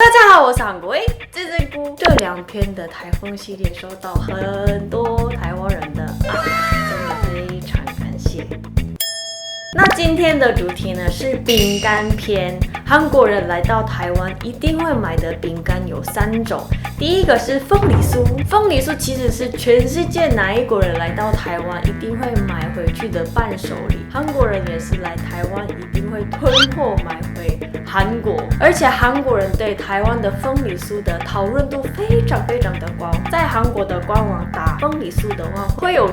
大家好，我是韩国A芝芝菇。这两篇的台风系列收到很多台湾人的爱，真的非常感谢。那今天的主题呢是饼干篇。韩国人来到台湾一定会买的饼干有3种。第一个是凤梨酥，凤梨酥其实是全世界哪一国人来到台湾一定会买回去的伴手礼。韩国人也是来台湾一定会囤货买回韩国，而且韩国人对台湾的凤梨酥的讨论度非常的高。在韩国的官网打凤梨酥的话，会有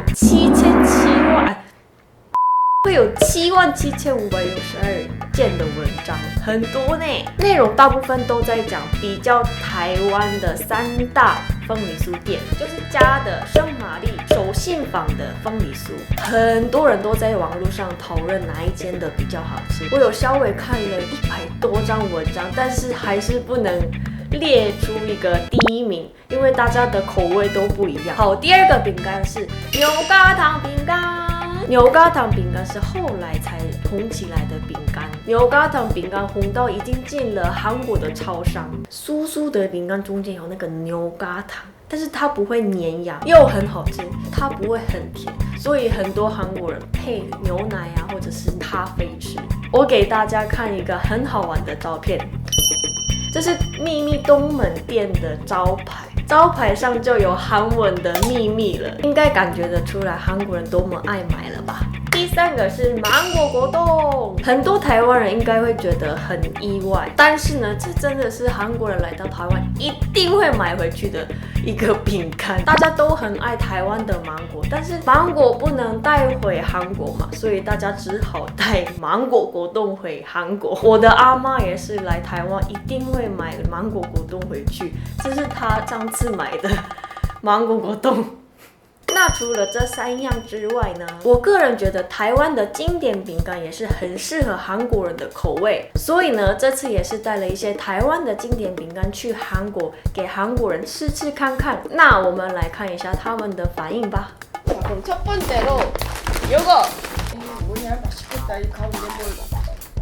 77562件的文章，很多呢。内容大部分都在讲比较台湾的3大凤梨酥店，就是加的圣玛丽、手信坊的凤梨酥。很多人都在网络上讨论哪一间的比较好吃。我有稍微看了100多张文章，但是还是不能列出一个第一名，因为大家的口味都不一样。好，第二个饼干是牛轧糖饼干。牛轧糖饼干是后来才红起来的饼干，牛轧糖饼干红到已经进了韩国的超商。酥酥的饼干中间有那个牛轧糖，但是它不会粘牙，又很好吃，它不会很甜，所以很多韩国人配牛奶啊或者是咖啡吃。我给大家看一个很好玩的照片，这是秘密东门店的招牌，招牌上就有韩文的秘密了，应该感觉得出来韩国人多么爱买了吧。第3个是芒果果冻，很多台湾人应该会觉得很意外，但是呢，这真的是韩国人来到台湾一定会买回去的一个饼干。大家都很爱台湾的芒果，但是芒果不能带回韩国嘛，所以大家只好带芒果果冻回韩国。我的阿嬷也是来台湾一定会买芒果果冻回去，这是她上次买的芒果果冻。那除了这3样之外呢，我个人觉得台湾的经典饼干也是很适合韩国人的口味，所以呢，这次也是带了一些台湾的经典饼干去韩国，给韩国人吃吃看看。那我们来看一下他们的反应吧。 자, 그럼 첫 번째로 요거 뭐냐 맛있겠다. 이 가운데 뭐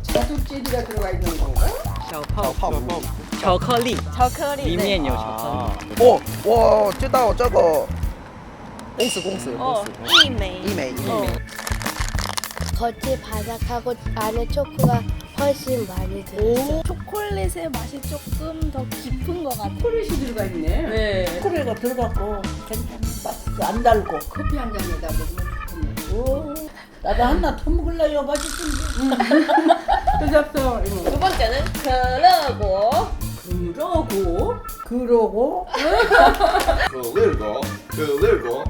자두젤리가 들어가 있는 건가? 小泡芙，巧克力，里面有巧克力。哦，我知道这个公司 一枚。 겉이 바삭하고 안에 초코가 훨씬 많이 들어있어요. 초콜릿의 맛이 조금 더 깊은 것 같아요. 초콜릿이 들어가 있네. 네. 초콜릿가 들어갔고 괜찮아. 안 달고. 커피 한 잔에다 먹으면 좋겠네. 오, 나도 하나 더 먹을래요. 맛있던데. 뜨겁어. 두 번째는 그러고. 그러고 그리고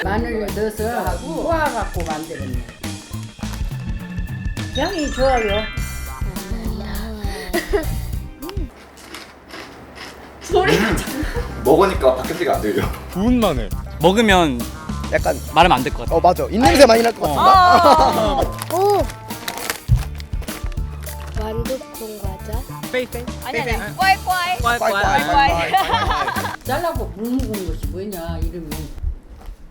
마늘을 넣어서 구워갖고 만들었네. 향이 좋아요. 먹으니까 바깥에가 안 들려. 구운 마늘. 먹으면 약간 말하면 안 될 것 같아. 맞아 입냄새 많이 날 것 같은데. 오! 완두콩 과자. 빼빼. 아니, 꽈이. 잘라고 굵은 것이 뭐냐 이름이.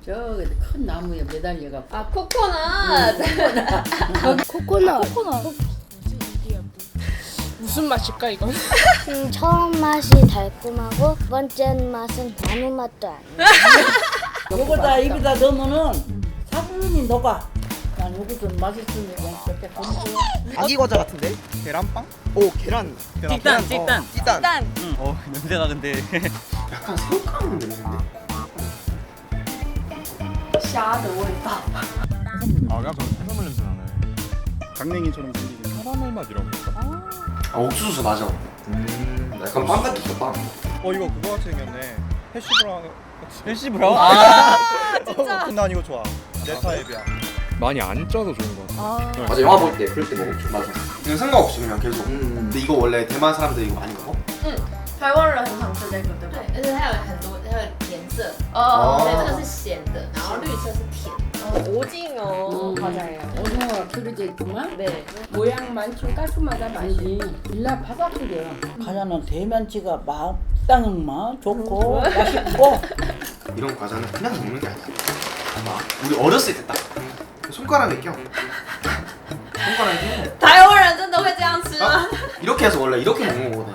저기 큰 나무에 매달려갖고. 아, 코코넛. 코코넛. 무슨 맛일까 이건? 처음 맛이 달콤하고 두 번째 맛은 아무 맛도 아니에요. 요거다 입에다 넣으면은 사분이 녹아. 난 요것도 맛있으면 그냥 이렇게 던져. 아기 과자 같은데? 계란빵? 오 계란. 찐딴. 찐딴. 응. 냄새가 근데. 약간 새우깡 냄새인데? 虾的味道。 아, 약간 해산물 냄새 나네. 강냉이처럼 생기게. 카라멜 맛이라고 할까? 아, 옥수수 맞아. 약간 빵 같았어, 빵. 이거 그거 같이 생겼네. 해시브라운 같이. 헬시 브라운? 아, 난 이거 좋아. 내 타입이야. 많이 안 짜서 좋은 거 같아. 맞아, 영화 볼 때 그럴 때 먹었죠. 맞아. 그냥 생각 없이 그냥 계속. 근데 이거 원래 대만 사람들이 이거 많이 먹어? 台湾人很常吃这个，对吧？对，而且它有很多，它有颜色。哦对，这个是咸的，然后绿色是甜的。 오징어 과자예요. 오징어가 그려져 있구만. 네. 모양만 좀 깔끔하다 맛이. 일라 바삭하게. 과자는 대면치가 땅마 좋고 맛있고. 이런 과자는 그냥 먹는 게 아니야. 우리 어렸을 때 딱 손가락에 껴. 손가락에 껴. 台湾人真的会这样吃吗？ 이렇게 해서 원래 이렇게 먹는 거거든.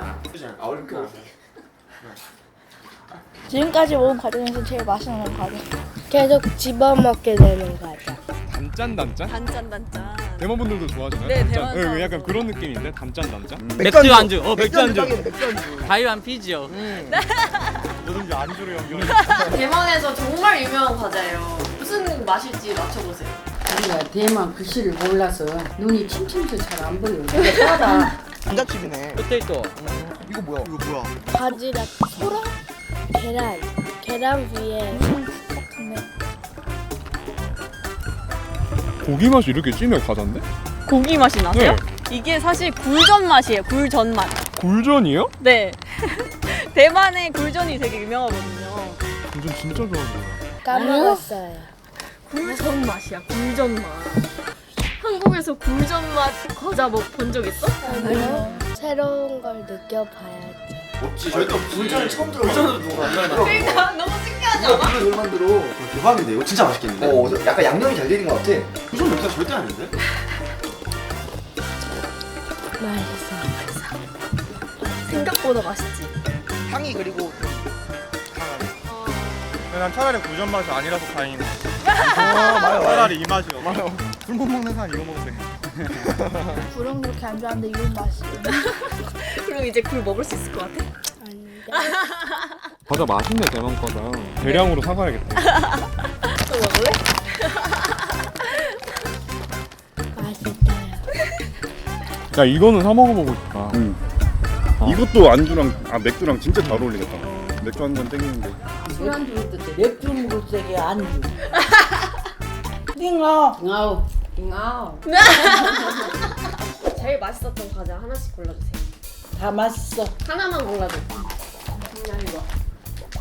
아, 원래 그렇게 먹었어요. 지금까지 먹은 과정에서 제일 맛있는 과정. 계속 집어먹게 되는 과자. 단짠 단짠? 단짠단짠. 대만분들도 좋아하시나요? 네, 단짠? 대만 사람도. 약간 그런 느낌인데 단짠 단짠? 맥주 안주. 맥주 안주. 맥주 안주. 다이완 피지요. 뭐든지 안주로 연결해. 대만에서 정말 유명한 과자예요. 무슨 맛일지 맞춰보세요. 우리가 대만 글씨를 몰라서 눈이 침침해서 잘 안 보여. 이게 따라. 감자칩이네. 포테이토. 이거 뭐야? 이거 뭐야? 바지락, 소라, 계란 위에 고기 맛이 이렇게 진해 과자인데? 고기 맛이 나세요? 네. 이게 사실 굴전 맛이에요. 굴전 맛. 굴전이요? 네. 대만의 굴전이 되게 유명하거든요. 굴전 진짜 좋아하는데. 까먹었어요. 굴전 맛이야. 굴전 맛. 한국에서 굴전 맛 과자 본 적 있어? 아니요. 새로운 걸 느껴봐야죠. 없지. 저희도 굴전을 처음 들어봐요. 굴전을 누가 만들어? 그러니까 너무 신기하지 않아? 굴을 누가 만들어? 대박인데 이거 진짜 맛있겠는데? 약간 양념이 잘 되는 것 같아. 굴전 냄새가 절대 아닌데? 맛있어. 생각보다 맛있지. 향이 그리고 근데 난 차라리 굴전 맛이 아니라서 다행이네. 맞아요. 차라리 이 맛이요. 맞아요. 술 못 먹는 사람 이거 먹으면 돼. 굴은 그렇게 안 좋아하는데 이건 맛있어. 그럼 이제 굴 먹을 수 있을 것 같아? 아닌데. 과자 맛있네 대만 과자. 대량으로 사가야겠다. 또 먹을래? 맛있어요. 야 이거는 사 먹어보고 싶다. 이것도 안주랑 맥주랑 진짜 잘 어울리겠다. 맥주 한 잔 땡기는데. 술안주 어때? 맥주 먹을 적에 안주. 띵어. 잉아우. 잉아우. 제일 맛있었던 과자 하나씩 골라주세요. 다 맛있어. 하나만 골라줘.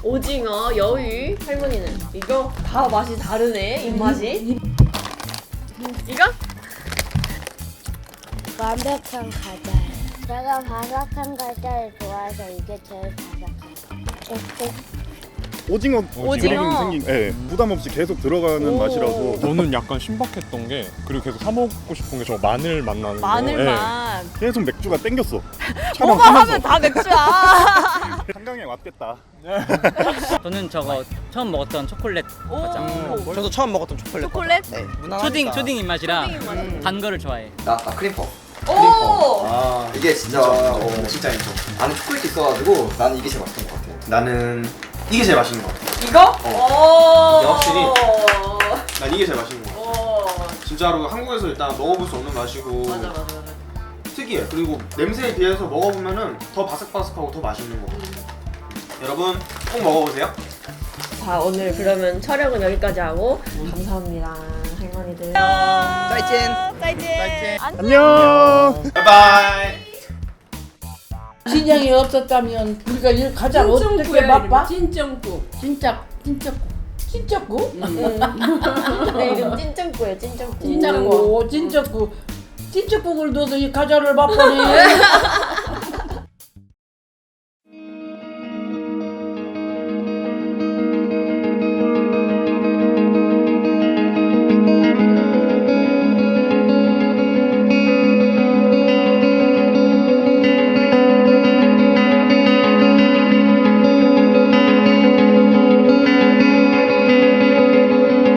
오징어, 여유, 할머니는 이거 다 맛이 다르네. 입맛이. 이거? 완벽한 과자예요. 제가 바삭한 과자를 좋아해서 이게 제일 바삭해요. 오징어 오징어. 생긴 부담 없이 계속 들어가는 맛이라서. 저는 약간 신박했던 게 그리고 계속 사 먹고 싶은 게 저 마늘 맛 나는 거. 마늘 예. 맛. 계속 맥주가 땡겼어. 뭐가 하면 다 맥주야. 한강에 왔겠다. 저는 저거 처음 먹었던 초콜릿 과자. 오. 저도 처음 먹었던 초콜릿. 초콜릿? 네. 무난하니까. 초딩 입맛이라 초딩 입맛. 단 거를 좋아해. 나 크림퍼. 오. 아 이게 진짜 진짜 인정. 안에 초콜릿이 있어가지고 나는 이게 제일 맛있던 것 같아. 나는 이게 제일 맛있는 것 같아. 이거? 오. 확실히. 난 이게 제일 맛있는 것 같아. 진짜로 한국에서 일단 먹어볼 수 없는 맛이고. 맞아. 특이해. 그리고 냄새에 비해서 먹어보면은 더 바삭바삭하고 더 맛있는 거 같아. 여러분 꼭 먹어보세요. 자 오늘 그러면 촬영은 여기까지 하고 감사합니다 할머니들. 짜이찐. 안녕. 바이바이. 시장이 없었다면 우리가 이 과자 어떻게 맛봐? 찐정구. 찐짜꾸? 내 이름 찐짱꾸예요. 찐짱꾸. 찐짜꾸. 찐짜국을 넣어서 이 과자를 맛보네.